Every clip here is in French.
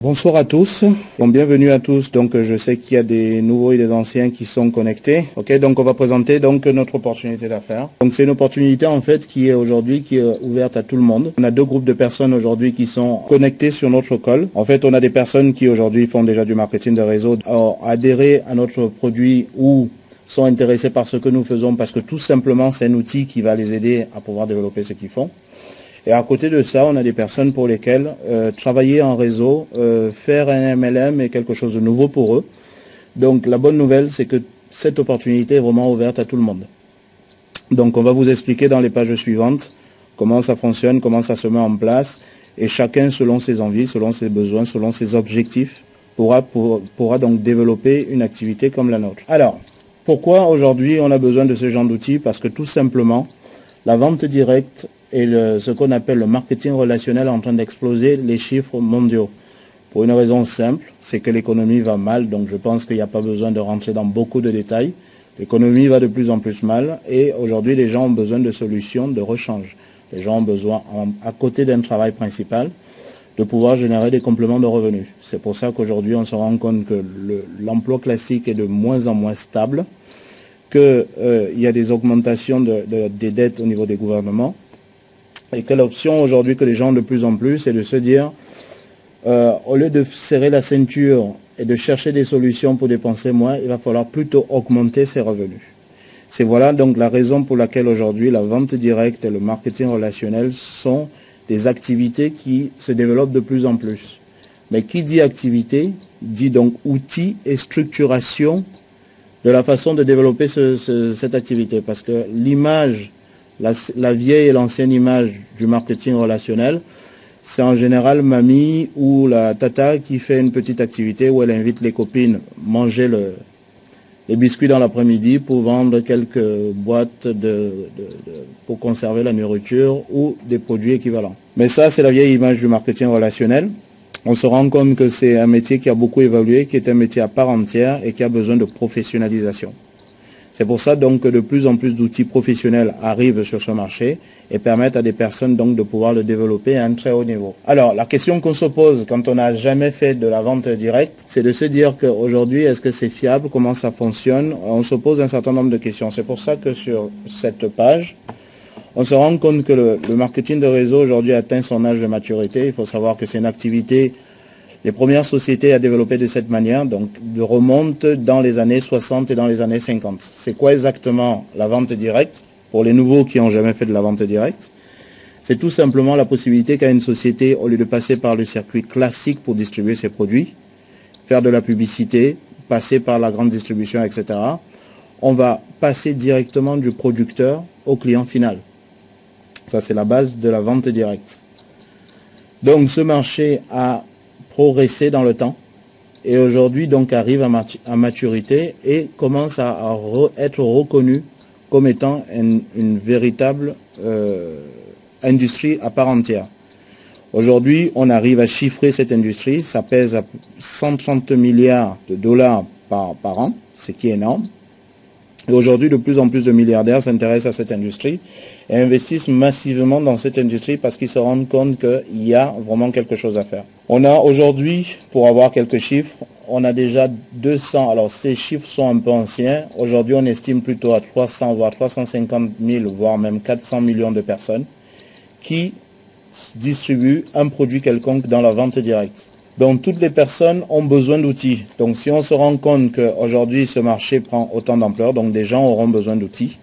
Bonsoir à tous, bienvenue à tous. Donc je sais qu'il y a des nouveaux et des anciens qui sont connectés. Ok, donc on va présenter donc notre opportunité d'affaires. Donc c'est une opportunité en fait qui est aujourd'hui ouverte à tout le monde. On a deux groupes de personnes aujourd'hui qui sont connectés sur notre call. En fait, on a des personnes qui aujourd'hui font déjà du marketing de réseau, ont adhéré à notre produit ou sont intéressés par ce que nous faisons parce que tout simplement c'est un outil qui va les aider à pouvoir développer ce qu'ils font. Et à côté de ça, on a des personnes pour lesquelles travailler en réseau, faire un MLM est quelque chose de nouveau pour eux. Donc la bonne nouvelle, c'est que cette opportunité est vraiment ouverte à tout le monde. Donc on va vous expliquer dans les pages suivantes comment ça fonctionne, comment ça se met en place. Et chacun, selon ses envies, selon ses besoins, selon ses objectifs, pourra donc développer une activité comme la nôtre. Alors, pourquoi aujourd'hui on a besoin de ce genre d'outils? Parce que tout simplement, la vente directe et ce qu'on appelle le marketing relationnel est en train d'exploser les chiffres mondiaux. Pour une raison simple, c'est que l'économie va mal, donc je pense qu'il n'y a pas besoin de rentrer dans beaucoup de détails. L'économie va de plus en plus mal et aujourd'hui les gens ont besoin de solutions de rechange. Les gens ont besoin, à côté d'un travail principal, de pouvoir générer des compléments de revenus. C'est pour ça qu'aujourd'hui on se rend compte que l'emploi classique est de moins en moins stable, qu'il y a des augmentations des dettes au niveau des gouvernements, et que l'option aujourd'hui que les gens ont de plus en plus, c'est de se dire, au lieu de serrer la ceinture et de chercher des solutions pour dépenser moins, il va falloir plutôt augmenter ses revenus. C'est voilà donc la raison pour laquelle aujourd'hui la vente directe et le marketing relationnel sont des activités qui se développent de plus en plus. Mais qui dit activité, dit donc outils et structuration de la façon de développer cette activité. Parce que l'image, la vieille et l'ancienne image du marketing relationnel, c'est en général mamie ou la tata qui fait une petite activité où elle invite les copines manger les biscuits dans l'après-midi pour vendre quelques boîtes pour conserver la nourriture ou des produits équivalents. Mais ça, c'est la vieille image du marketing relationnel. On se rend compte que c'est un métier qui a beaucoup évolué, qui est un métier à part entière et qui a besoin de professionnalisation. C'est pour ça donc que de plus en plus d'outils professionnels arrivent sur ce marché et permettent à des personnes donc de pouvoir le développer à un très haut niveau. Alors la question qu'on se pose quand on n'a jamais fait de la vente directe, c'est de se dire qu'aujourd'hui est-ce que c'est fiable, comment ça fonctionne? On se pose un certain nombre de questions. C'est pour ça que sur cette page, on se rend compte que le marketing de réseau aujourd'hui atteint son âge de maturité. Il faut savoir que c'est une activité, les premières sociétés à développer de cette manière, donc de remonte dans les années 60 et dans les années 50. C'est quoi exactement la vente directe? Pour les nouveaux qui n'ont jamais fait de la vente directe, c'est tout simplement la possibilité qu'a une société, au lieu de passer par le circuit classique pour distribuer ses produits, faire de la publicité, passer par la grande distribution, etc., on va passer directement du producteur au client final. Ça, c'est la base de la vente directe. Donc, ce marché a progressé dans le temps et aujourd'hui donc arrive à maturité et commence à être reconnu comme étant une véritable industrie à part entière. Aujourd'hui, on arrive à chiffrer cette industrie, ça pèse à 130 milliards de dollars par an, ce qui est énorme. Et aujourd'hui, de plus en plus de milliardaires s'intéressent à cette industrie et investissent massivement dans cette industrie parce qu'ils se rendent compte qu'il y a vraiment quelque chose à faire. On a aujourd'hui, pour avoir quelques chiffres, on a déjà 200, alors ces chiffres sont un peu anciens, aujourd'hui on estime plutôt à 300 voire 350 000, voire même 400 millions de personnes qui distribuent un produit quelconque dans la vente directe. Donc toutes les personnes ont besoin d'outils. Donc si on se rend compte qu'aujourd'hui ce marché prend autant d'ampleur, donc des gens auront besoin d'outils.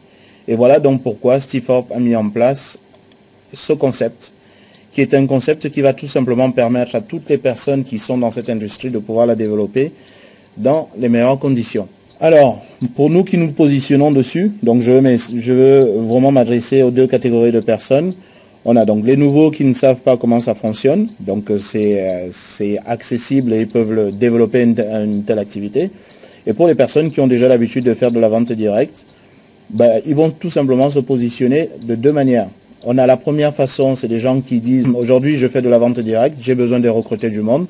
Et voilà donc pourquoi Steve Forbes a mis en place ce concept, qui est un concept qui va tout simplement permettre à toutes les personnes qui sont dans cette industrie de pouvoir la développer dans les meilleures conditions. Alors, pour nous qui nous positionnons dessus, donc je veux vraiment m'adresser aux deux catégories de personnes. On a donc les nouveaux qui ne savent pas comment ça fonctionne, donc c'est accessible et ils peuvent développer une telle activité. Et pour les personnes qui ont déjà l'habitude de faire de la vente directe, ils vont tout simplement se positionner de deux manières. On a la première façon, c'est des gens qui disent « Aujourd'hui, je fais de la vente directe, j'ai besoin de recruter du monde,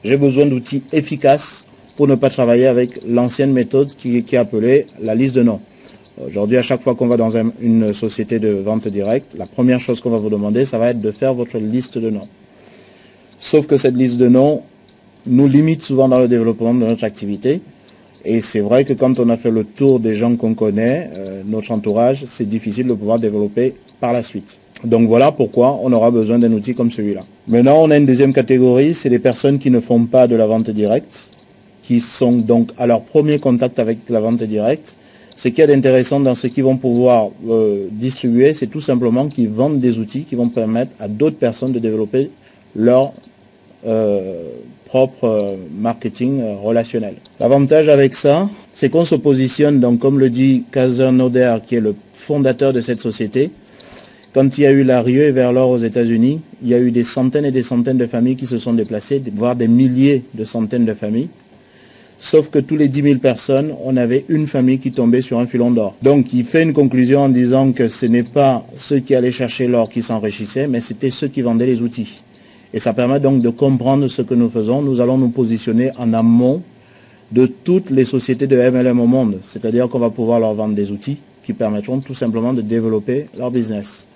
j'ai besoin d'outils efficaces pour ne pas travailler avec l'ancienne méthode qui est appelée la liste de noms. » Aujourd'hui, à chaque fois qu'on va dans une société de vente directe, la première chose qu'on va vous demander, ça va être de faire votre liste de noms. Sauf que cette liste de noms, nous limite souvent dans le développement de notre activité. Et c'est vrai que quand on a fait le tour des gens qu'on connaît, notre entourage, c'est difficile de pouvoir développer par la suite. Donc voilà pourquoi on aura besoin d'un outil comme celui-là. Maintenant, on a une deuxième catégorie, c'est les personnes qui ne font pas de la vente directe, qui sont donc à leur premier contact avec la vente directe. Ce qu'il y a d'intéressant dans ce qu'ils vont pouvoir distribuer, c'est tout simplement qu'ils vendent des outils qui vont permettre à d'autres personnes de développer leur propre marketing relationnel. L'avantage avec ça, c'est qu'on se positionne, donc comme le dit Kaiser Noder, qui est le fondateur de cette société. Quand il y a eu la ruée vers l'or aux États-Unis, il y a eu des centaines et des centaines de familles qui se sont déplacées, voire des milliers de centaines de familles. Sauf que tous les 10 000 personnes, on avait une famille qui tombait sur un filon d'or. Donc il fait une conclusion en disant que ce n'est pas ceux qui allaient chercher l'or qui s'enrichissaient, mais c'était ceux qui vendaient les outils. Et ça permet donc de comprendre ce que nous faisons. Nous allons nous positionner en amont de toutes les sociétés de MLM au monde. C'est-à-dire qu'on va pouvoir leur vendre des outils qui permettront tout simplement de développer leur business.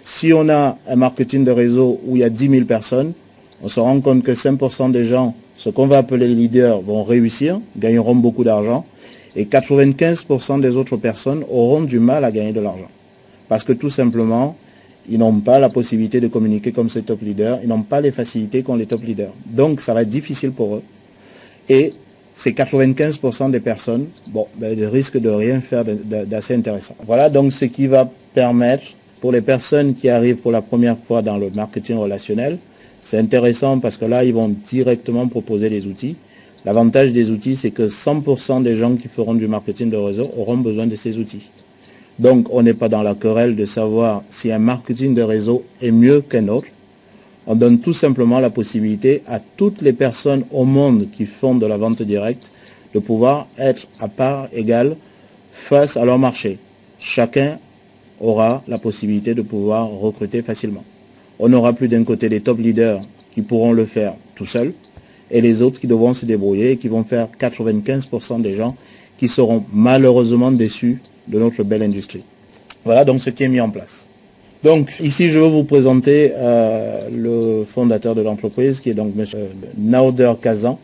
Si on a un marketing de réseau où il y a 10 000 personnes, on se rend compte que 5% des gens, ce qu'on va appeler les leaders, vont réussir, gagneront beaucoup d'argent, et 95% des autres personnes auront du mal à gagner de l'argent. Parce que tout simplement, ils n'ont pas la possibilité de communiquer comme ces top leaders, ils n'ont pas les facilités qu'ont les top leaders. Donc ça va être difficile pour eux. Et ces 95% des personnes, risquent de rien faire d'assez intéressant. Voilà donc ce qui va permettre, pour les personnes qui arrivent pour la première fois dans le marketing relationnel, c'est intéressant parce que là, ils vont directement proposer des outils. L'avantage des outils, c'est que 100% des gens qui feront du marketing de réseau auront besoin de ces outils. Donc, on n'est pas dans la querelle de savoir si un marketing de réseau est mieux qu'un autre. On donne tout simplement la possibilité à toutes les personnes au monde qui font de la vente directe de pouvoir être à part égale face à leur marché. Chacun aura la possibilité de pouvoir recruter facilement. On n'aura plus d'un côté les top leaders qui pourront le faire tout seuls et les autres qui devront se débrouiller et qui vont faire 95% des gens qui seront malheureusement déçus de notre belle industrie. Voilà donc ce qui est mis en place. Donc ici je vais vous présenter le fondateur de l'entreprise qui est donc M. Naoder Kazan.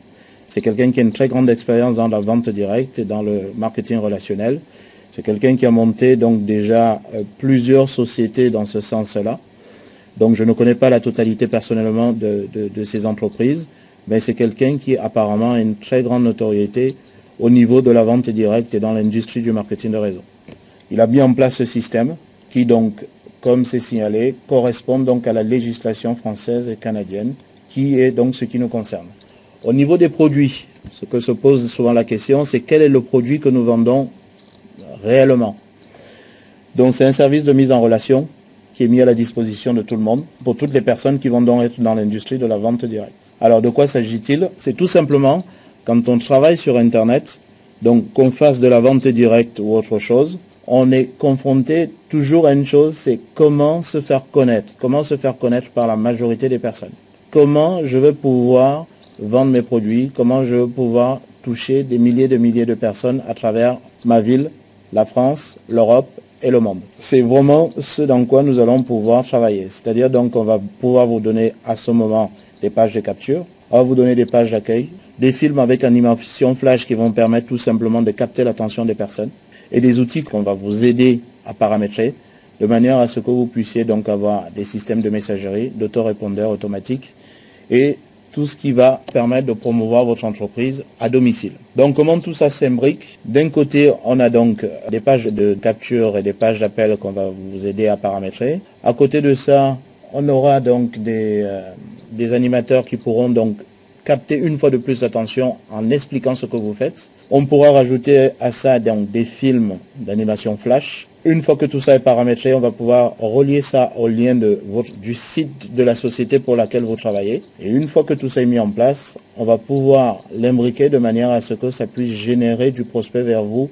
C'est quelqu'un qui a une très grande expérience dans la vente directe et dans le marketing relationnel. C'est quelqu'un qui a monté donc déjà plusieurs sociétés dans ce sens-là. Donc je ne connais pas la totalité personnellement de ces entreprises, mais c'est quelqu'un qui apparemment a une très grande notoriété au niveau de la vente directe et dans l'industrie du marketing de réseau. Il a mis en place ce système qui donc, comme c'est signalé, correspond donc à la législation française et canadienne, qui est donc ce qui nous concerne. Au niveau des produits, ce que se pose souvent la question, c'est quel est le produit que nous vendons réellement. Donc c'est un service de mise en relation qui est mis à la disposition de tout le monde, pour toutes les personnes qui vont donc être dans l'industrie de la vente directe. Alors de quoi s'agit-il? C'est tout simplement, quand on travaille sur Internet, donc qu'on fasse de la vente directe ou autre chose, on est confronté toujours à une chose, c'est comment se faire connaître. Comment se faire connaître par la majorité des personnes. Comment je veux pouvoir vendre mes produits, comment je veux pouvoir toucher des milliers de personnes à travers ma ville, la France, l'Europe et le monde. C'est vraiment ce dans quoi nous allons pouvoir travailler. C'est-à-dire donc on va pouvoir vous donner à ce moment des pages de capture, on va vous donner des pages d'accueil, des films avec animation flash qui vont permettre tout simplement de capter l'attention des personnes et des outils qu'on va vous aider à paramétrer de manière à ce que vous puissiez donc avoir des systèmes de messagerie, d'autorépondeurs automatiques et tout ce qui va permettre de promouvoir votre entreprise à domicile. Donc comment tout ça s'imbrique? D'un côté, on a donc des pages de capture et des pages d'appel qu'on va vous aider à paramétrer. À côté de ça, on aura donc des animateurs qui pourront donc capter une fois de plus l'attention en expliquant ce que vous faites. On pourra rajouter à ça donc des films d'animation flash. Une fois que tout ça est paramétré, on va pouvoir relier ça au lien du site de la société pour laquelle vous travaillez. Et une fois que tout ça est mis en place, on va pouvoir l'imbriquer de manière à ce que ça puisse générer du prospect vers vous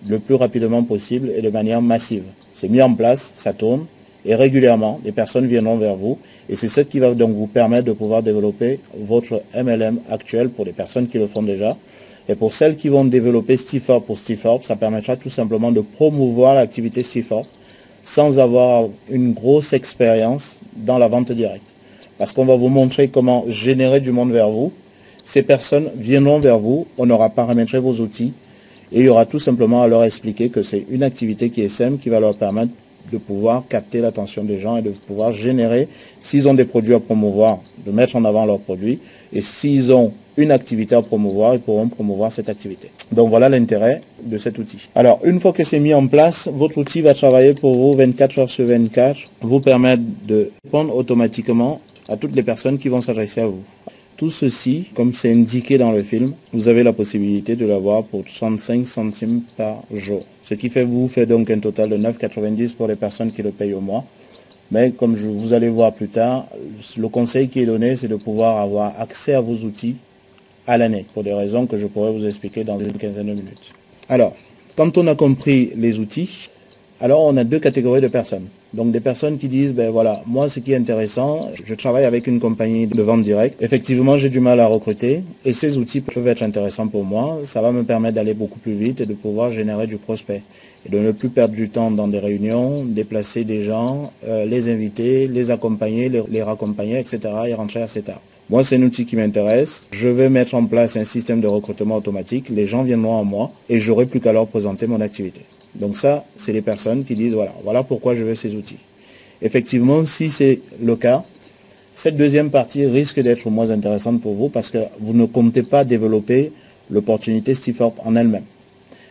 le plus rapidement possible et de manière massive. C'est mis en place, ça tourne, et régulièrement, des personnes viendront vers vous. Et c'est ce qui va donc vous permettre de pouvoir développer votre MLM actuel pour les personnes qui le font déjà. Et pour celles qui vont développer Stifor pour Stifor, ça permettra tout simplement de promouvoir l'activité Stifor sans avoir une grosse expérience dans la vente directe. Parce qu'on va vous montrer comment générer du monde vers vous Ces personnes viendront vers vous, on aura paramétré vos outils et il y aura tout simplement à leur expliquer que c'est une activité qui est simple, qui va leur permettre de pouvoir capter l'attention des gens et de pouvoir générer, s'ils ont des produits à promouvoir, de mettre en avant leurs produits, et s'ils ont une activité à promouvoir, ils pourront promouvoir cette activité. Donc voilà l'intérêt de cet outil. Alors une fois que c'est mis en place, votre outil va travailler pour vous 24 heures sur 24, vous permettre de répondre automatiquement à toutes les personnes qui vont s'adresser à vous. Tout ceci, comme c'est indiqué dans le film, vous avez la possibilité de l'avoir pour 35 centimes par jour. Ce qui vous fait donc un total de 9,90 pour les personnes qui le payent au mois. Mais comme vous allez voir plus tard, le conseil qui est donné, c'est de pouvoir avoir accès à vos outils à l'année, pour des raisons que je pourrais vous expliquer dans une quinzaine de minutes. Alors, quand on a compris les outils, alors on a deux catégories de personnes. Donc des personnes qui disent, ben voilà, moi ce qui est intéressant, je travaille avec une compagnie de vente directe. Effectivement, j'ai du mal à recruter et ces outils peuvent être intéressants pour moi. Ça va me permettre d'aller beaucoup plus vite et de pouvoir générer du prospect. Et de ne plus perdre du temps dans des réunions, déplacer des gens, les inviter, les accompagner, les raccompagner, etc. et rentrer assez tard. Moi, c'est un outil qui m'intéresse. Je vais mettre en place un système de recrutement automatique. Les gens viendront à moi et j'aurai plus qu'à leur présenter mon activité. Donc ça, c'est les personnes qui disent, voilà pourquoi je veux ces outils. Effectivement, si c'est le cas, cette deuxième partie risque d'être moins intéressante pour vous parce que vous ne comptez pas développer l'opportunité Stiforp en elle-même.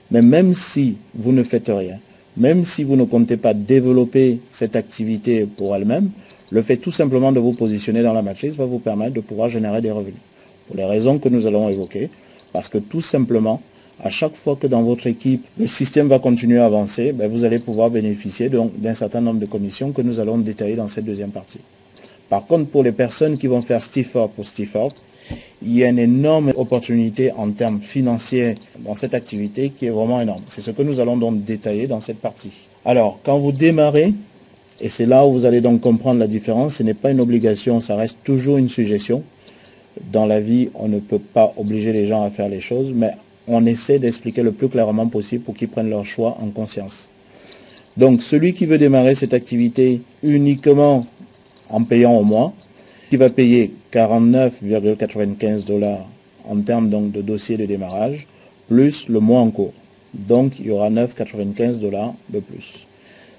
Mais même si vous ne faites rien, même si vous ne comptez pas développer cette activité pour elle-même, le fait tout simplement de vous positionner dans la matrice va vous permettre de pouvoir générer des revenus. Pour les raisons que nous allons évoquer, parce que tout simplement, à chaque fois que dans votre équipe, le système va continuer à avancer, vous allez pouvoir bénéficier d'un certain nombre de commissions que nous allons détailler dans cette deuxième partie. Par contre, pour les personnes qui vont faire Stiforp pour Stiforp, il y a une énorme opportunité en termes financiers dans cette activité qui est vraiment énorme. C'est ce que nous allons donc détailler dans cette partie. Alors, quand vous démarrez, et c'est là où vous allez donc comprendre la différence, ce n'est pas une obligation, ça reste toujours une suggestion. Dans la vie, on ne peut pas obliger les gens à faire les choses, mais on essaie d'expliquer le plus clairement possible pour qu'ils prennent leur choix en conscience. Donc, celui qui veut démarrer cette activité uniquement en payant au mois, qui va payer 49,95 $ en termes donc de dossier de démarrage, plus le mois en cours. Donc, il y aura 9,95 $ de plus.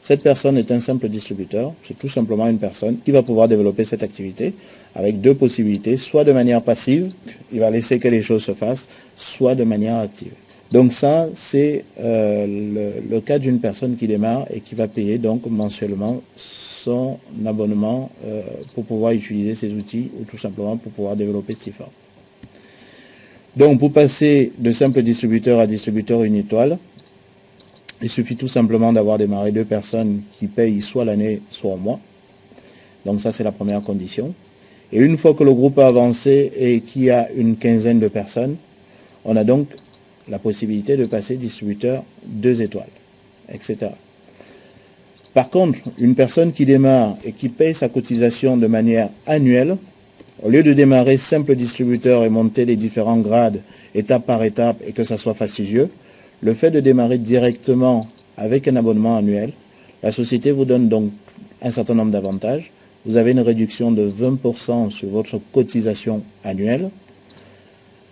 Cette personne est un simple distributeur, c'est tout simplement une personne qui va pouvoir développer cette activité avec deux possibilités, soit de manière passive, il va laisser que les choses se fassent, soit de manière active. Donc ça, c'est le cas d'une personne qui démarre et qui va payer donc mensuellement son abonnement pour pouvoir utiliser ces outils ou tout simplement pour pouvoir développer Stiforp. Donc pour passer de simple distributeur à distributeur une étoile, il suffit tout simplement d'avoir démarré deux personnes qui payent soit l'année, soit au mois. Donc ça, c'est la première condition. Et une fois que le groupe a avancé et qu'il y a une quinzaine de personnes, on a donc la possibilité de passer distributeur 2 étoiles, etc. Par contre, une personne qui démarre et qui paye sa cotisation de manière annuelle, au lieu de démarrer simple distributeur et monter les différents grades étape par étape et que ça soit fastidieux, le fait de démarrer directement avec un abonnement annuel, la société vous donne donc un certain nombre d'avantages. Vous avez une réduction de 20% sur votre cotisation annuelle.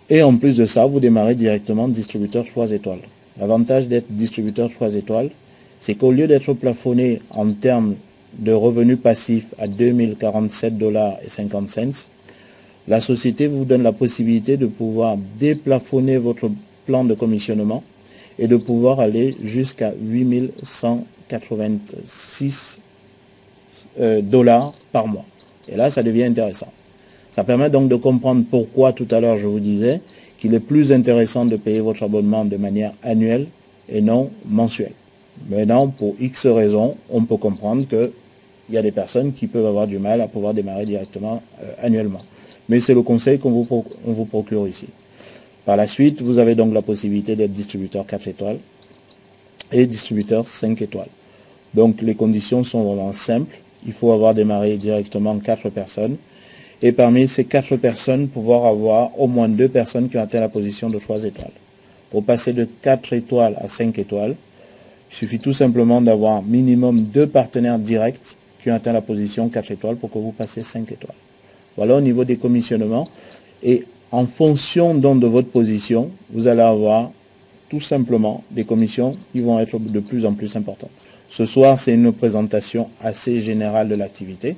Et en plus de ça, vous démarrez directement distributeur 3 étoiles. L'avantage d'être distributeur 3 étoiles, c'est qu'au lieu d'être plafonné en termes de revenus passifs à 2047,50 $, la société vous donne la possibilité de pouvoir déplafonner votre plan de commissionnement et de pouvoir aller jusqu'à 8186 $ par mois. Et là, ça devient intéressant. Ça permet donc de comprendre pourquoi tout à l'heure je vous disais qu'il est plus intéressant de payer votre abonnement de manière annuelle et non mensuelle. Maintenant, pour X raisons, on peut comprendre qu'il y a des personnes qui peuvent avoir du mal à pouvoir démarrer directement annuellement. Mais c'est le conseil qu'on vous procure ici. Par la suite, vous avez donc la possibilité d'être distributeur 4 étoiles et distributeur 5 étoiles. Donc les conditions sont vraiment simples. Il faut avoir démarré directement 4 personnes. Et parmi ces 4 personnes, pouvoir avoir au moins 2 personnes qui ont atteint la position de 3 étoiles. Pour passer de 4 étoiles à 5 étoiles, il suffit tout simplement d'avoir minimum 2 partenaires directs qui ont atteint la position 4 étoiles pour que vous passiez 5 étoiles. Voilà au niveau des commissionnements. Et en fonction donc de votre position, vous allez avoir tout simplement des commissions qui vont être de plus en plus importantes. Ce soir, c'est une présentation assez générale de l'activité.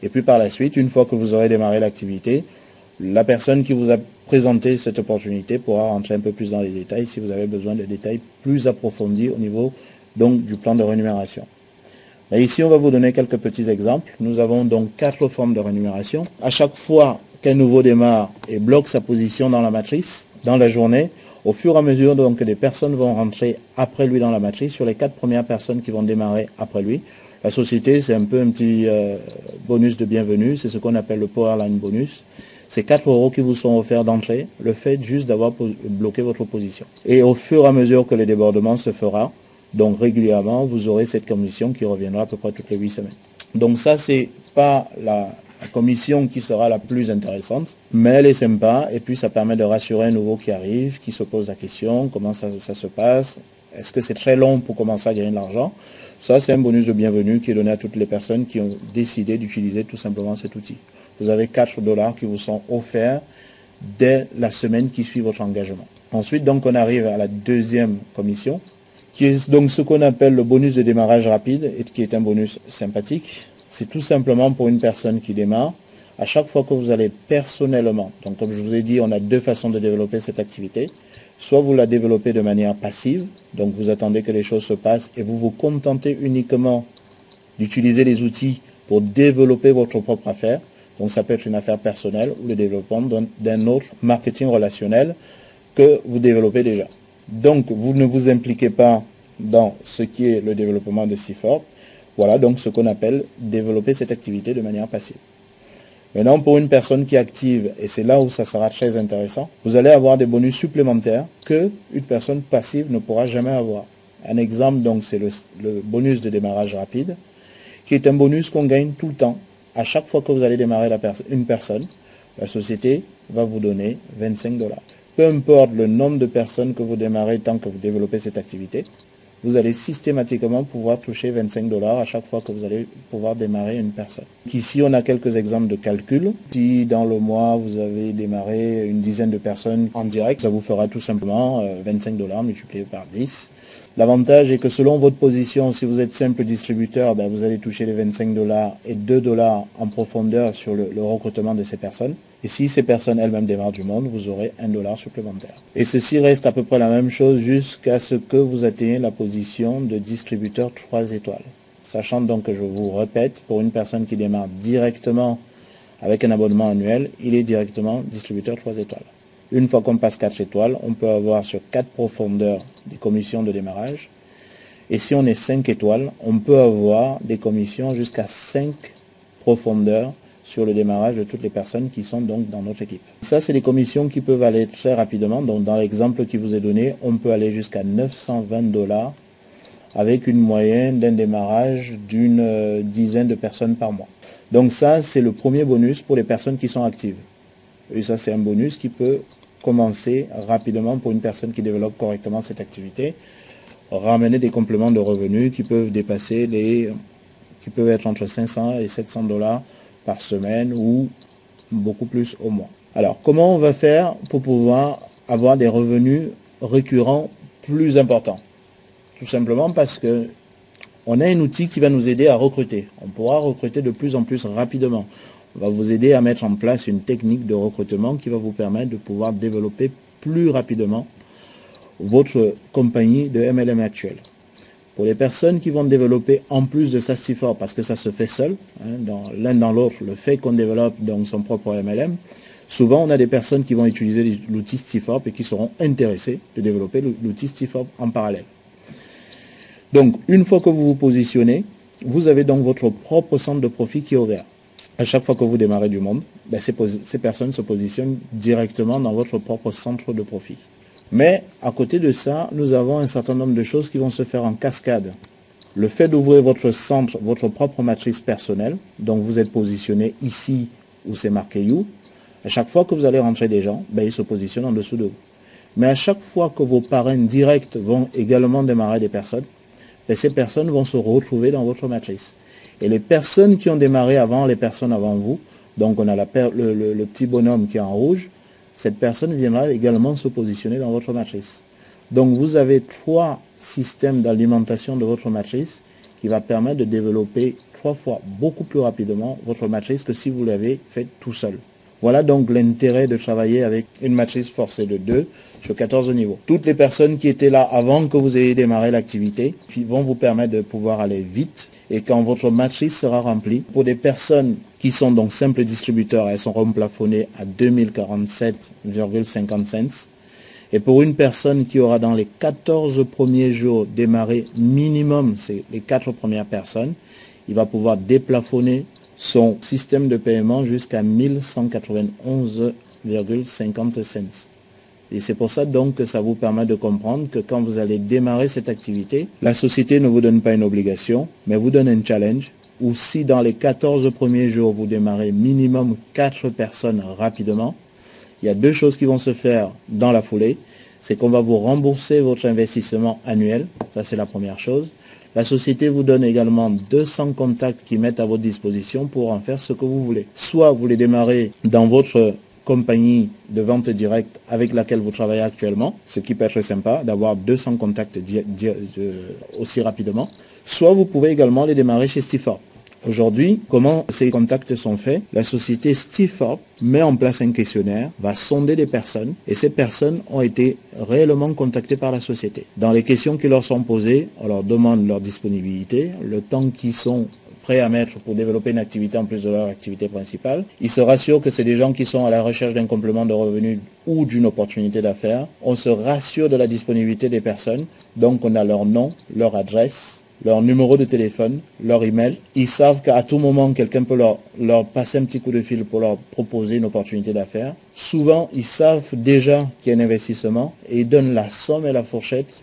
Et puis par la suite, une fois que vous aurez démarré l'activité, la personne qui vous a présenté cette opportunité pourra rentrer un peu plus dans les détails si vous avez besoin de détails plus approfondis au niveau donc du plan de rémunération. Et ici, on va vous donner quelques petits exemples. Nous avons donc 4 formes de rémunération. À chaque fois qu'un nouveau démarre et bloque sa position dans la matrice, dans la journée, au fur et à mesure donc, que des personnes vont rentrer après lui dans la matrice, sur les 4 premières personnes qui vont démarrer après lui, la société, c'est un peu un petit bonus de bienvenue, c'est ce qu'on appelle le Powerline bonus. C'est 4 € qui vous sont offerts d'entrée, le fait juste d'avoir bloqué votre position. Et au fur et à mesure que le débordement se fera, donc régulièrement, vous aurez cette commission qui reviendra à peu près toutes les 8 semaines. Donc ça, c'est pas la commission qui sera la plus intéressante, mais elle est sympa et puis ça permet de rassurer un nouveau qui arrive, qui se pose la question, comment ça se passe, est-ce que c'est très long pour commencer à gagner de l'argent? Ça, c'est un bonus de bienvenue qui est donné à toutes les personnes qui ont décidé d'utiliser tout simplement cet outil. Vous avez 4 $ qui vous sont offerts dès la semaine qui suit votre engagement. Ensuite, donc, on arrive à la deuxième commission, qui est donc ce qu'on appelle le bonus de démarrage rapide et qui est un bonus sympathique. C'est tout simplement pour une personne qui démarre. À chaque fois que vous allez personnellement, donc comme je vous ai dit, on a 2 façons de développer cette activité. Soit vous la développez de manière passive, donc vous attendez que les choses se passent et vous vous contentez uniquement d'utiliser les outils pour développer votre propre affaire. Donc ça peut être une affaire personnelle ou le développement d'un autre marketing relationnel que vous développez déjà. Donc vous ne vous impliquez pas dans ce qui est le développement de CIFOR. Voilà donc ce qu'on appelle développer cette activité de manière passive. Maintenant, pour une personne qui est active, et c'est là où ça sera très intéressant, vous allez avoir des bonus supplémentaires que une personne passive ne pourra jamais avoir. Un exemple, donc, c'est le bonus de démarrage rapide, qui est un bonus qu'on gagne tout le temps. À chaque fois que vous allez démarrer une personne, la société va vous donner 25 $. Peu importe le nombre de personnes que vous démarrez tant que vous développez cette activité, vous allez systématiquement pouvoir toucher 25 $ à chaque fois que vous allez pouvoir démarrer une personne. Ici, on a quelques exemples de calcul. Si dans le mois, vous avez démarré une dizaine de personnes en direct, ça vous fera tout simplement 25 $ multiplié par 10. L'avantage est que selon votre position, si vous êtes simple distributeur, ben vous allez toucher les 25 $ et 2 $ en profondeur sur le recrutement de ces personnes. Et si ces personnes elles-mêmes démarrent du monde, vous aurez 1 $ supplémentaire. Et ceci reste à peu près la même chose jusqu'à ce que vous atteignez la position de distributeur 3 étoiles. Sachant donc que je vous répète, pour une personne qui démarre directement avec un abonnement annuel, il est directement distributeur 3 étoiles. Une fois qu'on passe 4 étoiles, on peut avoir sur 4 profondeurs des commissions de démarrage. Et si on est 5 étoiles, on peut avoir des commissions jusqu'à 5 profondeurs sur le démarrage de toutes les personnes qui sont donc dans notre équipe. Ça, c'est des commissions qui peuvent aller très rapidement. Donc, dans l'exemple qui vous est donné, on peut aller jusqu'à 920 $ avec une moyenne d'un démarrage d'une dizaine de personnes par mois. Donc ça, c'est le premier bonus pour les personnes qui sont actives. Et ça, c'est un bonus qui peut commencer rapidement pour une personne qui développe correctement cette activité, ramener des compléments de revenus qui peuvent dépasser qui peuvent être entre 500 et 700 $ par semaine ou beaucoup plus au mois. Alors, comment on va faire pour pouvoir avoir des revenus récurrents plus importants? Tout simplement parce que on a un outil qui va nous aider à recruter. On pourra recruter de plus en plus rapidement. On va vous aider à mettre en place une technique de recrutement qui va vous permettre de pouvoir développer plus rapidement votre compagnie de MLM actuelle. Pour les personnes qui vont développer en plus de ça CIFOR, parce que ça se fait seul, l'un dans l'autre, le fait qu'on développe donc son propre MLM, souvent on a des personnes qui vont utiliser l'outil CIFOR et qui seront intéressées de développer l'outil CIFOR en parallèle. Donc, une fois que vous vous positionnez, vous avez donc votre propre centre de profit qui est ouvert. À chaque fois que vous démarrez du monde, ben ces personnes se positionnent directement dans votre propre centre de profit. Mais à côté de ça, nous avons un certain nombre de choses qui vont se faire en cascade. Le fait d'ouvrir votre centre, votre propre matrice personnelle, donc vous êtes positionné ici où c'est marqué You, à chaque fois que vous allez rentrer des gens, ben ils se positionnent en dessous de vous. Mais à chaque fois que vos parrains directs vont également démarrer des personnes, ben ces personnes vont se retrouver dans votre matrice. Et les personnes qui ont démarré avant les personnes avant vous, donc on a le petit bonhomme qui est en rouge, cette personne viendra également se positionner dans votre matrice. Donc vous avez 3 systèmes d'alimentation de votre matrice qui va permettre de développer 3 fois beaucoup plus rapidement votre matrice que si vous l'avez fait tout seul. Voilà donc l'intérêt de travailler avec une matrice forcée de 2 sur 14 niveaux. Toutes les personnes qui étaient là avant que vous ayez démarré l'activité vont vous permettre de pouvoir aller vite. Et quand votre matrice sera remplie, pour des personnes qui sont donc simples distributeurs, elles seront plafonnées à 2047,50 cents. Et pour une personne qui aura dans les 14 premiers jours démarré minimum, c'est les 4 premières personnes, il va pouvoir déplafonner son système de paiement jusqu'à 1191,50 cents. Et c'est pour ça donc que ça vous permet de comprendre que quand vous allez démarrer cette activité, la société ne vous donne pas une obligation, mais vous donne un challenge, où si dans les 14 premiers jours vous démarrez minimum 4 personnes rapidement, il y a 2 choses qui vont se faire dans la foulée. C'est qu'on va vous rembourser votre investissement annuel, ça c'est la première chose. La société vous donne également 200 contacts qui mettent à votre disposition pour en faire ce que vous voulez. Soit vous les démarrez dans votre compagnie de vente directe avec laquelle vous travaillez actuellement, ce qui peut être sympa d'avoir 200 contacts aussi rapidement. Soit vous pouvez également les démarrer chez Stifor. Aujourd'hui, comment ces contacts sont faits? La société Stifor met en place un questionnaire, va sonder des personnes et ces personnes ont été réellement contactées par la société. Dans les questions qui leur sont posées, on leur demande leur disponibilité, le temps qu'ils sont prêts à mettre pour développer une activité en plus de leur activité principale. Ils se rassurent que c'est des gens qui sont à la recherche d'un complément de revenus ou d'une opportunité d'affaires. On se rassure de la disponibilité des personnes, donc on a leur nom, leur adresse, leur numéro de téléphone, leur email. Ils savent qu'à tout moment, quelqu'un peut leur passer un petit coup de fil pour leur proposer une opportunité d'affaires. Souvent, ils savent déjà qu'il y a un investissement et ils donnent la somme et la fourchette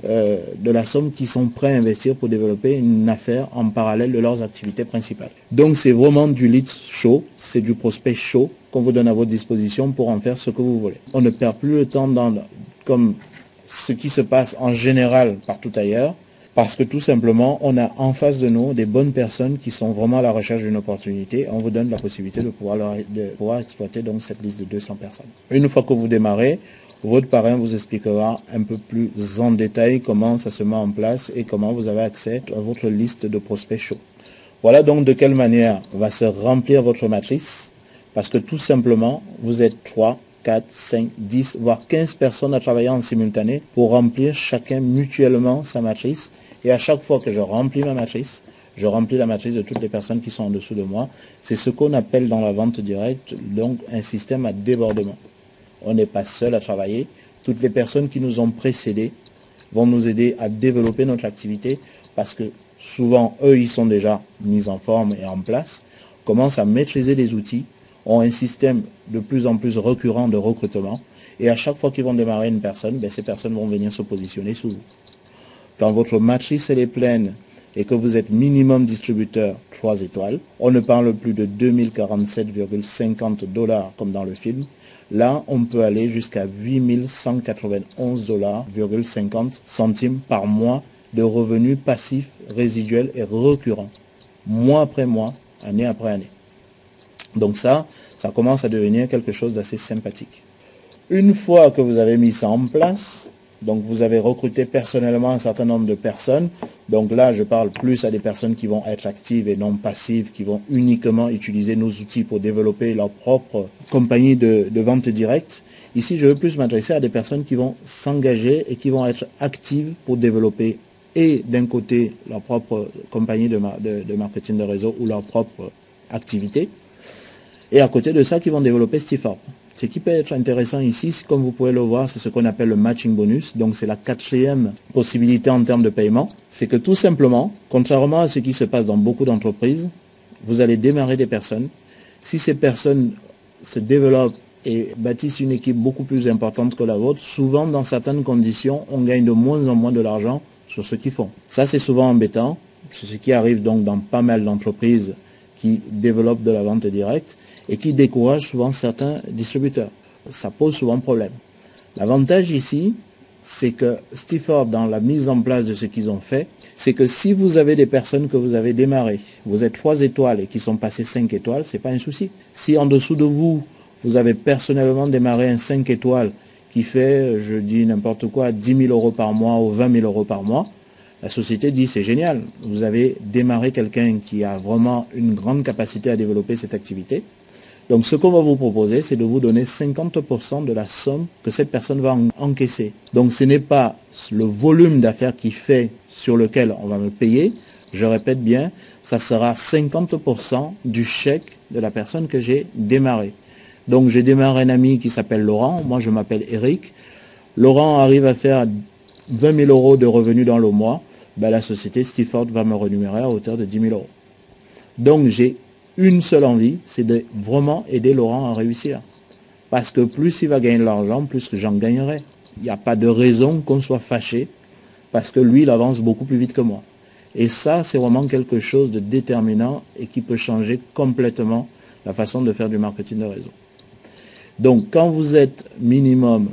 de la somme qu'ils sont prêts à investir pour développer une affaire en parallèle de leurs activités principales. Donc, c'est vraiment du lead chaud, c'est du prospect chaud qu'on vous donne à votre disposition pour en faire ce que vous voulez. On ne perd plus le temps comme ce qui se passe en général partout ailleurs. Parce que tout simplement, on a en face de nous des bonnes personnes qui sont vraiment à la recherche d'une opportunité. On vous donne la possibilité de pouvoir exploiter donc cette liste de 200 personnes. Une fois que vous démarrez, votre parrain vous expliquera un peu plus en détail comment ça se met en place et comment vous avez accès à votre liste de prospects chauds. Voilà donc de quelle manière va se remplir votre matrice. Parce que tout simplement, vous êtes 3, 4, 5, 10, voire 15 personnes à travailler en simultané pour remplir chacun mutuellement sa matrice. Et à chaque fois que je remplis ma matrice, je remplis la matrice de toutes les personnes qui sont en dessous de moi. C'est ce qu'on appelle dans la vente directe donc un système à débordement. On n'est pas seul à travailler. Toutes les personnes qui nous ont précédés vont nous aider à développer notre activité parce que souvent, eux, ils sont déjà mis en forme et en place, commencent à maîtriser les outils, ont un système de plus en plus récurrent de recrutement et à chaque fois qu'ils vont démarrer une personne, ces personnes vont venir se positionner sous vous. Quand votre matrice elle est pleine et que vous êtes minimum distributeur 3 étoiles, on ne parle plus de 2047,50 $ comme dans le film. Là, on peut aller jusqu'à 8191,50 $ par mois de revenus passifs, résiduels et récurrents, mois après mois, année après année. Donc ça commence à devenir quelque chose d'assez sympathique. Une fois que vous avez mis ça en place, donc vous avez recruté personnellement un certain nombre de personnes. Donc là, je parle plus à des personnes qui vont être actives et non passives, qui vont uniquement utiliser nos outils pour développer leur propre compagnie de vente directe. Ici, je veux plus m'adresser à des personnes qui vont s'engager et qui vont être actives pour développer et d'un côté leur propre compagnie de marketing de réseau ou leur propre activité. Et à côté de ça, qui vont développer Stifor. Ce qui peut être intéressant ici, comme vous pouvez le voir, c'est ce qu'on appelle le matching bonus. Donc c'est la 4e possibilité en termes de paiement. C'est que tout simplement, contrairement à ce qui se passe dans beaucoup d'entreprises, vous allez démarrer des personnes. Si ces personnes se développent et bâtissent une équipe beaucoup plus importante que la vôtre, souvent dans certaines conditions, on gagne de moins en moins de l'argent sur ce qu'ils font. Ça c'est souvent embêtant. C'est ce qui arrive donc dans pas mal d'entreprises qui développent de la vente directe et qui découragent souvent certains distributeurs. Ça pose souvent problème. L'avantage ici, c'est que Stifor, dans la mise en place de ce qu'ils ont fait, c'est que si vous avez des personnes que vous avez démarrées, vous êtes 3 étoiles et qui sont passées 5 étoiles, c'est pas un souci. Si en dessous de vous, vous avez personnellement démarré un 5 étoiles qui fait, je dis n'importe quoi, 10 000 euros par mois ou 20 000 euros par mois, la société dit c'est génial, vous avez démarré quelqu'un qui a vraiment une grande capacité à développer cette activité. Donc ce qu'on va vous proposer, c'est de vous donner 50% de la somme que cette personne va encaisser. Donc ce n'est pas le volume d'affaires qui fait sur lequel on va me payer, je répète bien, ça sera 50% du chèque de la personne que j'ai démarré. Donc j'ai démarré un ami qui s'appelle Laurent, moi je m'appelle Eric. Laurent arrive à faire 20 000 euros de revenus dans le mois, ben, la société Stiford va me rémunérer à hauteur de 10 000 euros. Donc j'ai une seule envie, c'est de vraiment aider Laurent à réussir. Parce que plus il va gagner de l'argent, plus que j'en gagnerai. Il n'y a pas de raison qu'on soit fâché, parce que lui, il avance beaucoup plus vite que moi. Et ça, c'est vraiment quelque chose de déterminant et qui peut changer complètement la façon de faire du marketing de réseau. Donc, quand vous êtes minimum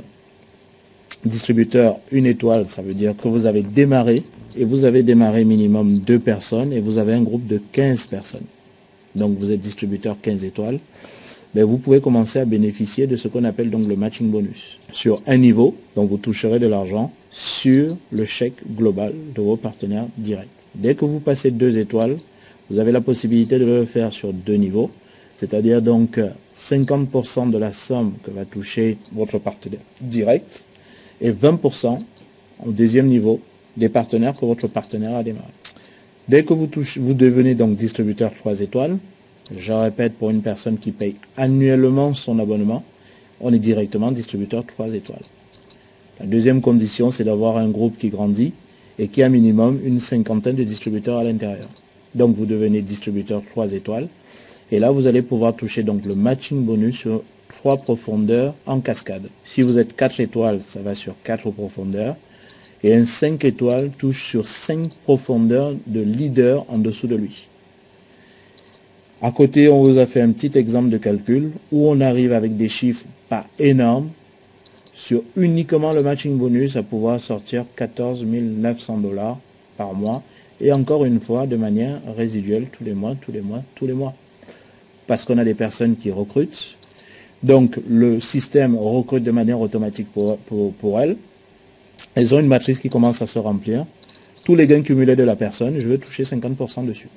distributeur 1 étoile, ça veut dire que vous avez démarré, et vous avez démarré minimum 2 personnes, et vous avez un groupe de 15 personnes. Donc vous êtes distributeur 15 étoiles, ben vous pouvez commencer à bénéficier de ce qu'on appelle donc le matching bonus. Sur un niveau, donc vous toucherez de l'argent sur le chèque global de vos partenaires directs. Dès que vous passez 2 étoiles, vous avez la possibilité de le faire sur 2 niveaux, c'est-à-dire donc 50% de la somme que va toucher votre partenaire direct et 20% au deuxième niveau des partenaires que votre partenaire a démarré. Dès que vous devenez donc distributeur 3 étoiles, je répète, pour une personne qui paye annuellement son abonnement, on est directement distributeur 3 étoiles. La deuxième condition, c'est d'avoir un groupe qui grandit et qui a minimum une cinquantaine de distributeurs à l'intérieur. Donc vous devenez distributeur 3 étoiles. Et là, vous allez pouvoir toucher donc le matching bonus sur 3 profondeurs en cascade. Si vous êtes 4 étoiles, ça va sur 4 profondeurs. Et un 5 étoiles touche sur 5 profondeurs de leader en dessous de lui. À côté, on vous a fait un petit exemple de calcul où on arrive avec des chiffres pas énormes sur uniquement le matching bonus à pouvoir sortir 14 900 $ par mois et encore une fois de manière résiduelle tous les mois. Parce qu'on a des personnes qui recrutent. Donc le système recrute de manière automatique pour elles. Elles ont une matrice qui commence à se remplir. Tous les gains cumulés de la personne, je veux toucher 50% dessus.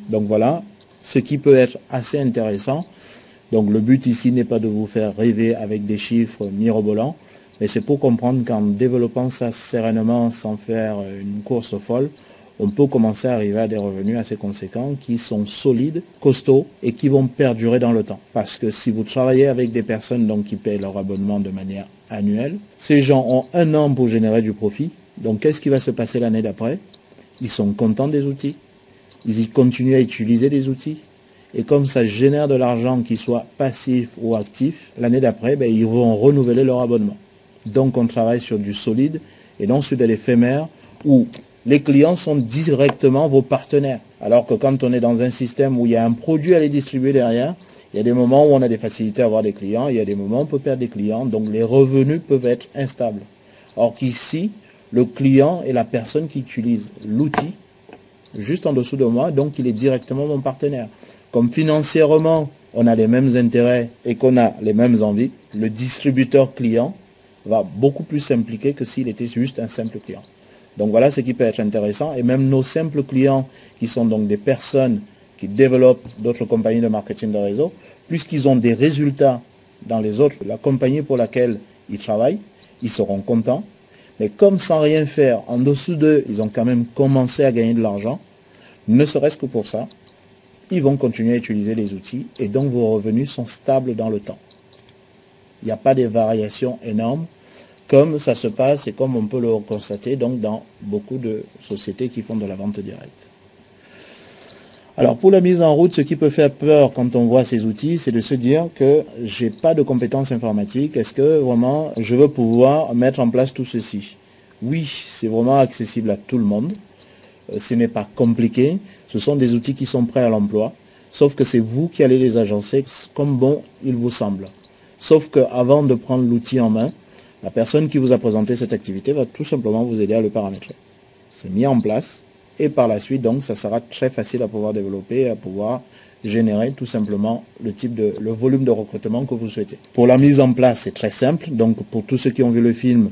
Donc voilà, ce qui peut être assez intéressant. Donc le but ici n'est pas de vous faire rêver avec des chiffres mirobolants, mais c'est pour comprendre qu'en développant ça sereinement, sans faire une course folle, on peut commencer à arriver à des revenus assez conséquents qui sont solides, costauds et qui vont perdurer dans le temps. Parce que si vous travaillez avec des personnes donc, qui payent leur abonnement de manière annuelle, ces gens ont 1 an pour générer du profit. Donc qu'est-ce qui va se passer l'année d'après? Ils sont contents des outils, ils continuent à utiliser des outils. Et comme ça génère de l'argent, qu'il soit passif ou actif, l'année d'après, ben, ils vont renouveler leur abonnement. Donc on travaille sur du solide et non sur de l'éphémère où les clients sont directement vos partenaires. Alors que quand on est dans un système où il y a un produit à les distribuer derrière, il y a des moments où on a des facilités à avoir des clients, il y a des moments où on peut perdre des clients, donc les revenus peuvent être instables. Or qu'ici, le client est la personne qui utilise l'outil juste en dessous de moi, donc il est directement mon partenaire. Comme financièrement, on a les mêmes intérêts et qu'on a les mêmes envies, le distributeur client va beaucoup plus s'impliquer que s'il était juste un simple client. Donc voilà ce qui peut être intéressant. Et même nos simples clients, qui sont donc des personnes qui développent d'autres compagnies de marketing de réseau, puisqu'ils ont des résultats dans les autres, la compagnie pour laquelle ils travaillent, ils seront contents. Mais comme sans rien faire, en dessous d'eux, ils ont quand même commencé à gagner de l'argent, ne serait-ce que pour ça, ils vont continuer à utiliser les outils et donc vos revenus sont stables dans le temps. Il n'y a pas de variations énormes comme ça se passe et comme on peut le constater donc dans beaucoup de sociétés qui font de la vente directe. Alors pour la mise en route, ce qui peut faire peur quand on voit ces outils, c'est de se dire que j'ai pas de compétences informatiques. Est-ce que vraiment je veux pouvoir mettre en place tout ceci? Oui, c'est vraiment accessible à tout le monde. Ce n'est pas compliqué. Ce sont des outils qui sont prêts à l'emploi. Sauf que c'est vous qui allez les agencer comme bon il vous semble. Sauf qu'avant de prendre l'outil en main, la personne qui vous a présenté cette activité va tout simplement vous aider à le paramétrer. C'est mis en place. Et par la suite, donc, ça sera très facile à pouvoir développer, à pouvoir générer tout simplement le volume de recrutement que vous souhaitez. Pour la mise en place, c'est très simple. Donc pour tous ceux qui ont vu le film,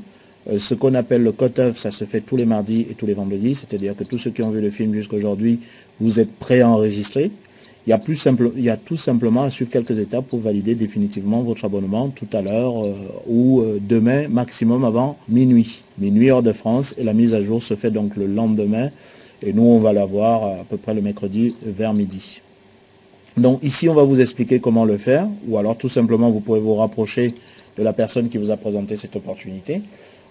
ce qu'on appelle le cut-off, ça se fait tous les mardis et tous les vendredis. C'est-à-dire que tous ceux qui ont vu le film jusqu'à aujourd'hui, vous êtes prêts à enregistrer. Il y a tout simplement à suivre quelques étapes pour valider définitivement votre abonnement tout à l'heure ou demain, maximum avant minuit. Minuit hors de France, et la mise à jour se fait donc le lendemain. Et nous, on va l'avoir à peu près le mercredi vers midi. Donc ici, on va vous expliquer comment le faire, ou alors tout simplement, vous pouvez vous rapprocher de la personne qui vous a présenté cette opportunité.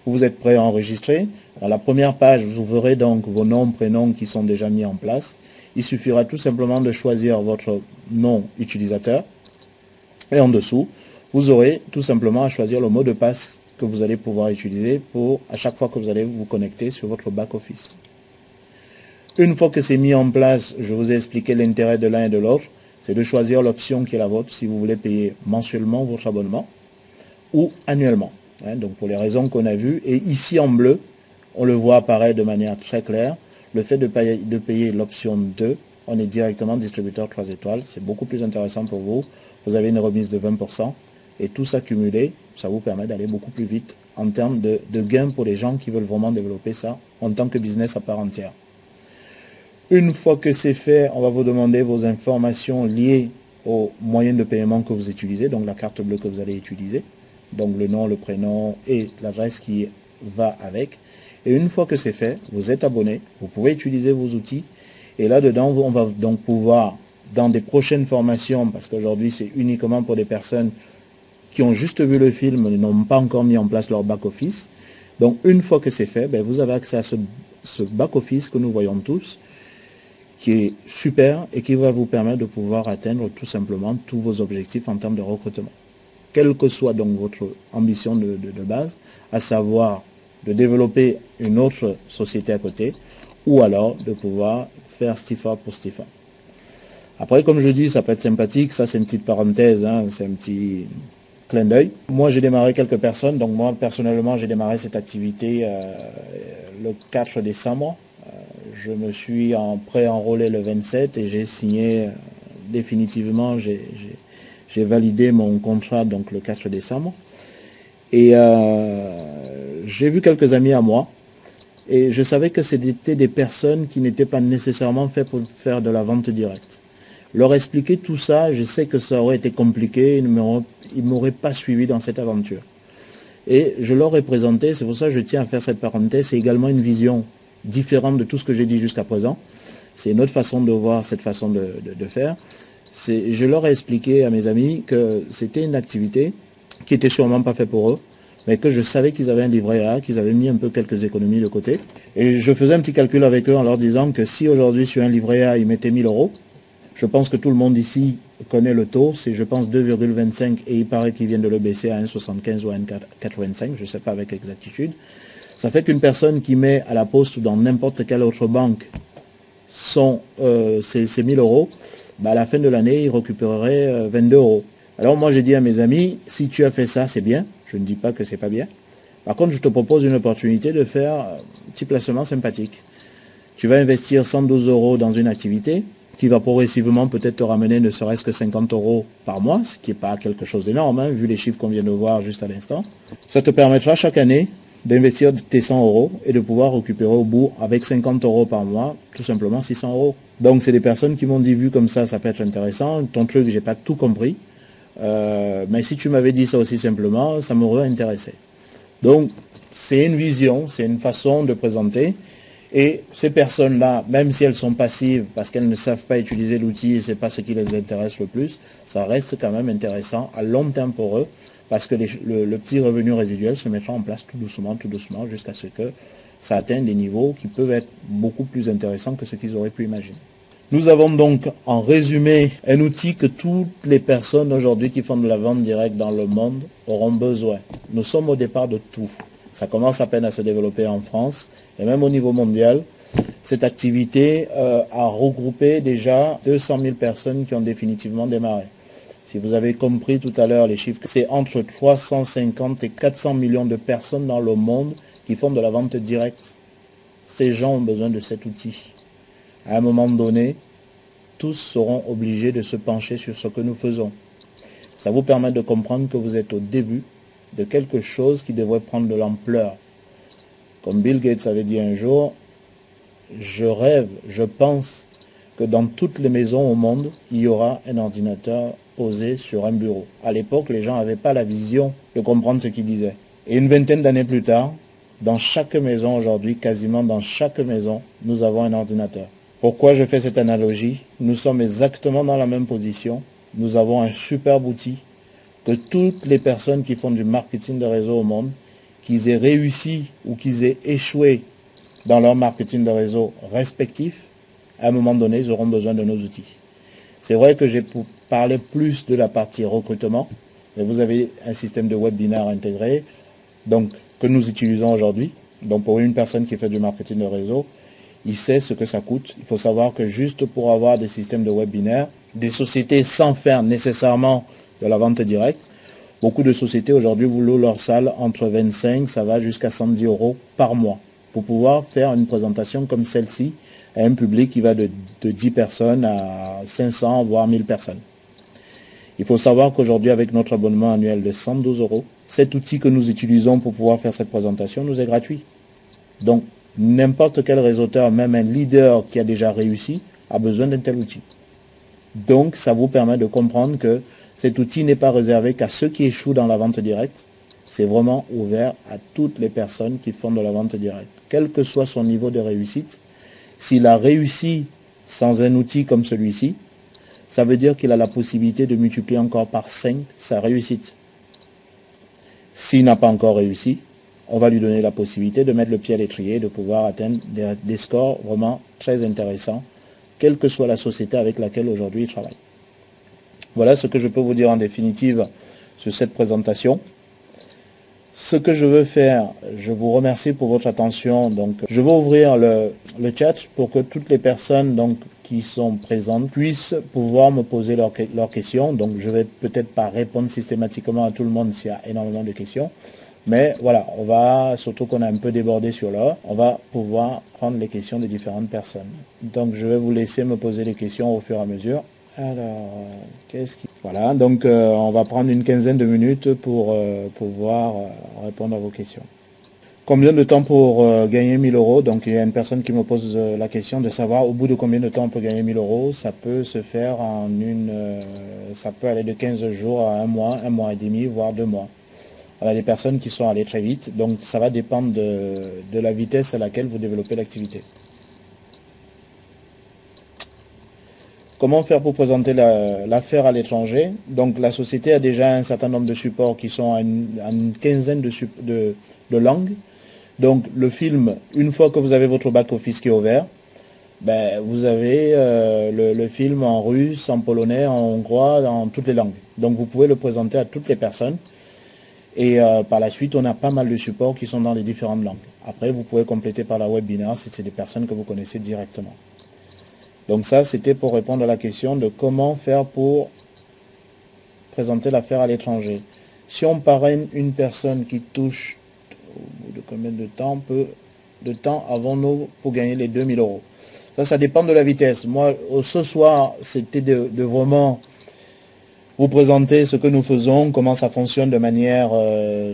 Vous êtes prêt à enregistrer. Dans la première page, vous verrez donc vos noms, prénoms qui sont déjà mis en place. Il suffira tout simplement de choisir votre nom utilisateur. Et en dessous, vous aurez tout simplement à choisir le mot de passe que vous allez pouvoir utiliser à chaque fois que vous allez vous connecter sur votre back-office. Une fois que c'est mis en place, je vous ai expliqué l'intérêt de l'un et de l'autre. C'est de choisir l'option qui est la vôtre si vous voulez payer mensuellement votre abonnement ou annuellement. Donc pour les raisons qu'on a vues. Et ici en bleu, on le voit apparaître de manière très claire. Le fait de payer l'option 2, on est directement distributeur 3 étoiles. C'est beaucoup plus intéressant pour vous. Vous avez une remise de 20%. Et tout ça cumulé, ça vous permet d'aller beaucoup plus vite en termes de gains pour les gens qui veulent vraiment développer ça en tant que business à part entière. Une fois que c'est fait, on va vous demander vos informations liées aux moyens de paiement que vous utilisez, donc la carte bleue que vous allez utiliser, donc le nom, le prénom et l'adresse qui va avec. Et une fois que c'est fait, vous êtes abonné, vous pouvez utiliser vos outils. Et là-dedans, on va donc pouvoir, dans des prochaines formations, parce qu'aujourd'hui c'est uniquement pour des personnes qui ont juste vu le film et n'ont pas encore mis en place leur back-office. Donc une fois que c'est fait, vous avez accès à ce back-office que nous voyons tous, qui est super et qui va vous permettre de pouvoir atteindre tout simplement tous vos objectifs en termes de recrutement. Quelle que soit donc votre ambition de base, à savoir de développer une autre société à côté, ou alors de pouvoir faire Stifa pour Stifa. Après, comme je dis, ça peut être sympathique, ça c'est une petite parenthèse, c'est un petit clin d'œil. Moi j'ai démarré quelques personnes, donc moi personnellement j'ai démarré cette activité le 4 décembre. Je me suis pré-enrôlé le 27 et j'ai signé définitivement, j'ai validé mon contrat donc le 4 décembre. Et j'ai vu quelques amis à moi et je savais que c'était des personnes qui n'étaient pas nécessairement faites pour faire de la vente directe. Leur expliquer tout ça, je sais que ça aurait été compliqué, ils ne m'auraient pas suivi dans cette aventure. Et je leur ai présenté, c'est pour ça que je tiens à faire cette parenthèse, c'est également une vision différente de tout ce que j'ai dit jusqu'à présent. C'est une autre façon de voir cette façon de faire. Je leur ai expliqué à mes amis que c'était une activité qui était sûrement pas faite pour eux, mais que je savais qu'ils avaient un livret A, qu'ils avaient mis un peu quelques économies de côté. Et je faisais un petit calcul avec eux en leur disant que si aujourd'hui sur un livret A, ils mettaient 1000 euros, je pense que tout le monde ici connaît le taux, c'est je pense 2,25 et il paraît qu'ils viennent de le baisser à 1,75 ou à 1,85, je ne sais pas avec exactitude. Ça fait qu'une personne qui met à la poste ou dans n'importe quelle autre banque ces 1000 euros, à la fin de l'année, il récupérerait 22 euros. Alors moi, j'ai dit à mes amis, si tu as fait ça, c'est bien. Je ne dis pas que c'est pas bien. Par contre, je te propose une opportunité de faire un petit placement sympathique. Tu vas investir 112 euros dans une activité qui va progressivement peut-être te ramener ne serait-ce que 50 euros par mois, ce qui n'est pas quelque chose d'énorme, vu les chiffres qu'on vient de voir juste à l'instant. Ça te permettra chaque année d'investir tes 100 euros et de pouvoir récupérer au bout, avec 50 euros par mois, tout simplement 600 euros. Donc c'est des personnes qui m'ont dit, vu comme ça peut être intéressant. Ton truc, j'ai pas tout compris. Mais si tu m'avais dit ça aussi simplement, ça m'aurait intéressé. Donc c'est une vision, c'est une façon de présenter. Et ces personnes-là, même si elles sont passives, parce qu'elles ne savent pas utiliser l'outil et ce n'est pas ce qui les intéresse le plus, ça reste quand même intéressant à long terme pour eux, parce que le petit revenu résiduel se mettra en place tout doucement, jusqu'à ce que ça atteigne des niveaux qui peuvent être beaucoup plus intéressants que ce qu'ils auraient pu imaginer. Nous avons donc, en résumé, un outil que toutes les personnes aujourd'hui qui font de la vente directe dans le monde auront besoin. Nous sommes au départ de tout. Ça commence à peine à se développer en France, et même au niveau mondial. Cette activité a regroupé déjà 200 000 personnes qui ont définitivement démarré. Si vous avez compris tout à l'heure les chiffres, c'est entre 350 et 400 millions de personnes dans le monde qui font de la vente directe. Ces gens ont besoin de cet outil. À un moment donné, tous seront obligés de se pencher sur ce que nous faisons. Ça vous permet de comprendre que vous êtes au début de quelque chose qui devrait prendre de l'ampleur. Comme Bill Gates avait dit un jour, je rêve, je pense que dans toutes les maisons au monde, il y aura un ordinateur posé sur un bureau. À l'époque, les gens n'avaient pas la vision de comprendre ce qu'il disait. Et une vingtaine d'années plus tard, dans chaque maison aujourd'hui, quasiment dans chaque maison, nous avons un ordinateur. Pourquoi je fais cette analogie? Nous sommes exactement dans la même position. Nous avons un superbe outil que toutes les personnes qui font du marketing de réseau au monde, qu'ils aient réussi ou qu'ils aient échoué dans leur marketing de réseau respectif, à un moment donné, ils auront besoin de nos outils. C'est vrai que j'ai parlé plus de la partie recrutement, mais vous avez un système de webinaire intégré, donc que nous utilisons aujourd'hui. Donc pour une personne qui fait du marketing de réseau, il sait ce que ça coûte. Il faut savoir que juste pour avoir des systèmes de webinaire, des sociétés sans faire nécessairement de la vente directe, beaucoup de sociétés aujourd'hui vous louent leur salle entre 25, ça va jusqu'à 110 € par mois pour pouvoir faire une présentation comme celle-ci à un public qui va de 10 personnes à 500 voire 1000 personnes. Il faut savoir qu'aujourd'hui avec notre abonnement annuel de 112 €, cet outil que nous utilisons pour pouvoir faire cette présentation nous est gratuit. Donc n'importe quel réseauteur, même un leader qui a déjà réussi, a besoin d'un tel outil. Donc ça vous permet de comprendre que cet outil n'est pas réservé qu'à ceux qui échouent dans la vente directe. C'est vraiment ouvert à toutes les personnes qui font de la vente directe. Quel que soit son niveau de réussite, s'il a réussi sans un outil comme celui-ci, ça veut dire qu'il a la possibilité de multiplier encore par 5 sa réussite. S'il n'a pas encore réussi, on va lui donner la possibilité de mettre le pied à l'étrier et de pouvoir atteindre des scores vraiment très intéressants, quelle que soit la société avec laquelle aujourd'hui il travaille. Voilà ce que je peux vous dire en définitive sur cette présentation. Ce que je veux faire, je vous remercie pour votre attention. Donc, je vais ouvrir le chat pour que toutes les personnes qui sont présentes puissent pouvoir me poser leurs questions. Donc, je ne vais peut-être pas répondre systématiquement à tout le monde s'il y a énormément de questions. Mais voilà, on va, surtout qu'on a un peu débordé sur l'heure, on va pouvoir prendre les questions des différentes personnes. Donc, je vais vous laisser me poser les questions au fur et à mesure. Alors, voilà, donc on va prendre une quinzaine de minutes pour pouvoir répondre à vos questions. Combien de temps pour gagner 1000 €? Donc il y a une personne qui me pose la question de savoir au bout de combien de temps on peut gagner 1000 €. Ça peut se faire en ça peut aller de 15 jours à un mois et demi, voire 2 mois. Voilà, les personnes qui sont allées très vite, donc ça va dépendre de la vitesse à laquelle vous développez l'activité. Comment faire pour présenter l'affaire à l'étranger? Donc la société a déjà un certain nombre de supports qui sont à une quinzaine de langues. Donc le film, une fois que vous avez votre back-office qui est ouvert, ben, vous avez le film en russe, en polonais, en hongrois, en toutes les langues. Donc vous pouvez le présenter à toutes les personnes. Et par la suite, on a pas mal de supports qui sont dans les différentes langues. Après, vous pouvez compléter par la webinaire si c'est des personnes que vous connaissez directement. Donc ça, c'était pour répondre à la question de comment faire pour présenter l'affaire à l'étranger. Si on parraine une personne qui touche, au bout de combien de temps avons-nous pour gagner les 2000 €? Ça dépend de la vitesse. Moi, ce soir, c'était de vraiment vous présenter ce que nous faisons, comment ça fonctionne de manière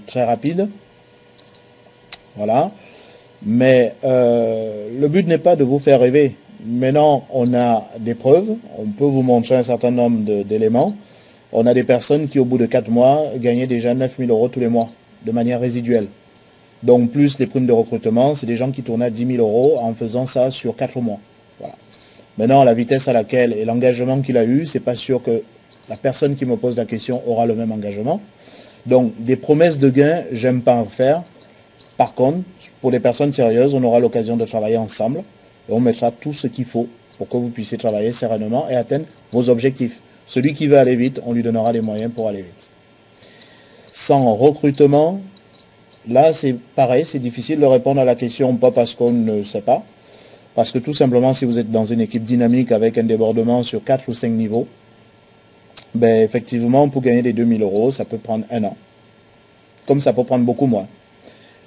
très rapide. Voilà. Mais le but n'est pas de vous faire rêver. Maintenant, on a des preuves, on peut vous montrer un certain nombre d'éléments. On a des personnes qui, au bout de 4 mois, gagnaient déjà 9000 € tous les mois, de manière résiduelle. Donc, plus les primes de recrutement, c'est des gens qui tournaient à 10 000 € en faisant ça sur 4 mois. Voilà. Maintenant, la vitesse à laquelle et l'engagement qu'il a eu, c'est pas sûr que la personne qui me pose la question aura le même engagement. Donc, des promesses de gains, j'aime pas en faire. Par contre, pour les personnes sérieuses, on aura l'occasion de travailler ensemble. Et on mettra tout ce qu'il faut pour que vous puissiez travailler sereinement et atteindre vos objectifs. Celui qui veut aller vite, on lui donnera les moyens pour aller vite. Sans recrutement, là c'est pareil, c'est difficile de répondre à la question, pas parce qu'on ne sait pas, parce que tout simplement si vous êtes dans une équipe dynamique avec un débordement sur 4 ou 5 niveaux, ben effectivement pour gagner les 2000 €, ça peut prendre 1 an. Comme ça peut prendre beaucoup moins.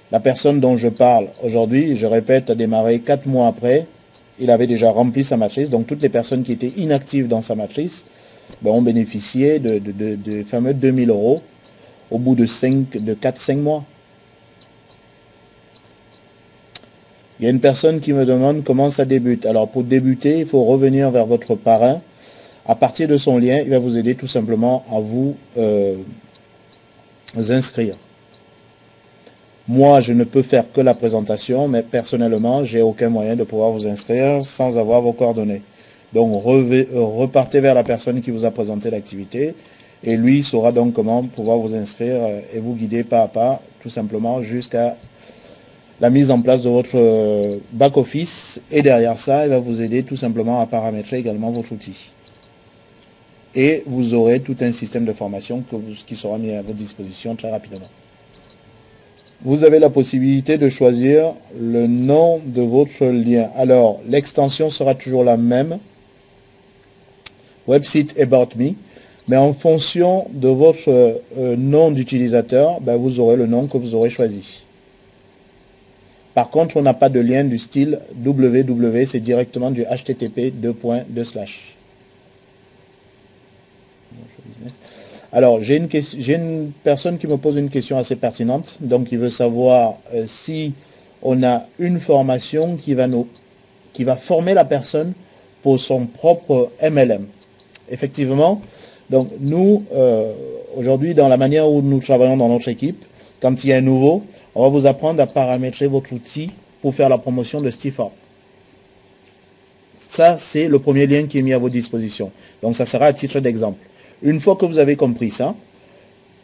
La personne dont je parle aujourd'hui, je répète, a démarré 4 mois après il avait déjà rempli sa matrice. Donc toutes les personnes qui étaient inactives dans sa matrice ont bénéficié de fameux 2000 € au bout de 4-5 mois. Il y a une personne qui me demande comment ça débute. Alors pour débuter, il faut revenir vers votre parrain. À partir de son lien, il va vous aider tout simplement à vous inscrire. Moi, je ne peux faire que la présentation, mais personnellement, j'ai aucun moyen de pouvoir vous inscrire sans avoir vos coordonnées. Donc, repartez vers la personne qui vous a présenté l'activité et lui saura donc comment pouvoir vous inscrire et vous guider pas à pas, tout simplement, jusqu'à la mise en place de votre back-office. Et derrière ça, il va vous aider tout simplement à paramétrer également votre outil. Et vous aurez tout un système de formation qui sera mis à votre disposition très rapidement. Vous avez la possibilité de choisir le nom de votre lien. Alors, l'extension sera toujours la même. Website About Me. Mais en fonction de votre nom d'utilisateur, vous aurez le nom que vous aurez choisi. Par contre, on n'a pas de lien du style www, c'est directement du http://. Alors, j'ai une personne qui me pose une question assez pertinente. Donc, il veut savoir si on a une formation qui va former la personne pour son propre MLM. Effectivement, donc nous, aujourd'hui, dans la manière où nous travaillons dans notre équipe, quand il y a un nouveau, on va vous apprendre à paramétrer votre outil pour faire la promotion de Stifor. Ça, c'est le premier lien qui est mis à votre disposition. Donc, ça sera à titre d'exemple. Une fois que vous avez compris ça,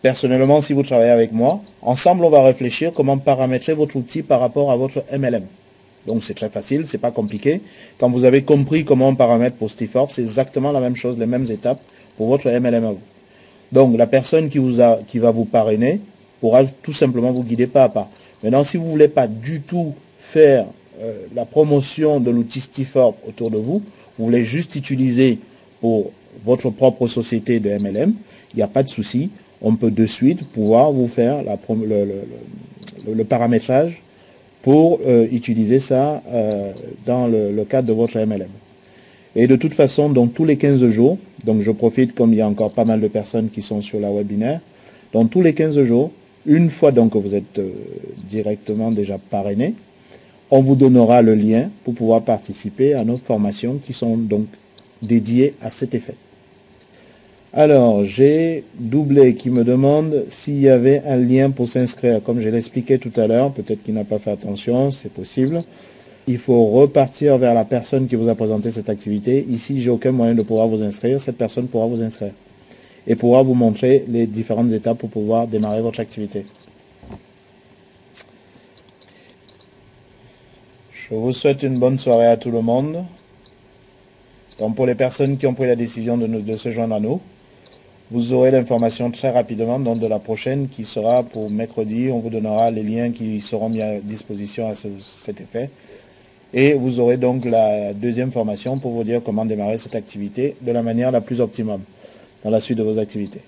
personnellement, si vous travaillez avec moi, ensemble, on va réfléchir comment paramétrer votre outil par rapport à votre MLM. Donc, c'est très facile, c'est pas compliqué. Quand vous avez compris comment on paramètre pour Stifor, c'est exactement la même chose, les mêmes étapes pour votre MLM à vous. Donc, la personne qui va vous parrainer pourra tout simplement vous guider pas à pas. Maintenant, si vous ne voulez pas du tout faire la promotion de l'outil Stifor autour de vous, vous voulez juste utiliser pour votre propre société de MLM, il n'y a pas de souci. On peut de suite pouvoir vous faire le paramétrage pour utiliser ça dans le cadre de votre MLM. Et de toute façon, donc tous les 15 jours, donc je profite comme il y a encore pas mal de personnes qui sont sur la webinaire, donc tous les 15 jours, une fois donc que vous êtes directement déjà parrainé, on vous donnera le lien pour pouvoir participer à nos formations qui sont donc dédiées à cet effet. Alors, j'ai Doublé qui me demande s'il y avait un lien pour s'inscrire. Comme je l'expliquais tout à l'heure, peut-être qu'il n'a pas fait attention, c'est possible. Il faut repartir vers la personne qui vous a présenté cette activité. Ici, j'ai aucun moyen de pouvoir vous inscrire. Cette personne pourra vous inscrire et pourra vous montrer les différentes étapes pour pouvoir démarrer votre activité. Je vous souhaite une bonne soirée à tout le monde. Donc, pour les personnes qui ont pris la décision de se joindre à nous, vous aurez l'information très rapidement dans de la prochaine qui sera pour mercredi. On vous donnera les liens qui seront mis à disposition à cet effet. Et vous aurez donc la deuxième formation pour vous dire comment démarrer cette activité de la manière la plus optimum dans la suite de vos activités.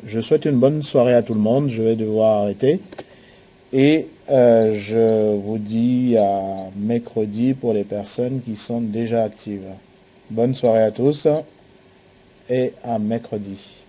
Je souhaite une bonne soirée à tout le monde. Je vais devoir arrêter. Et je vous dis à mercredi pour les personnes qui sont déjà actives. Bonne soirée à tous et à mercredi.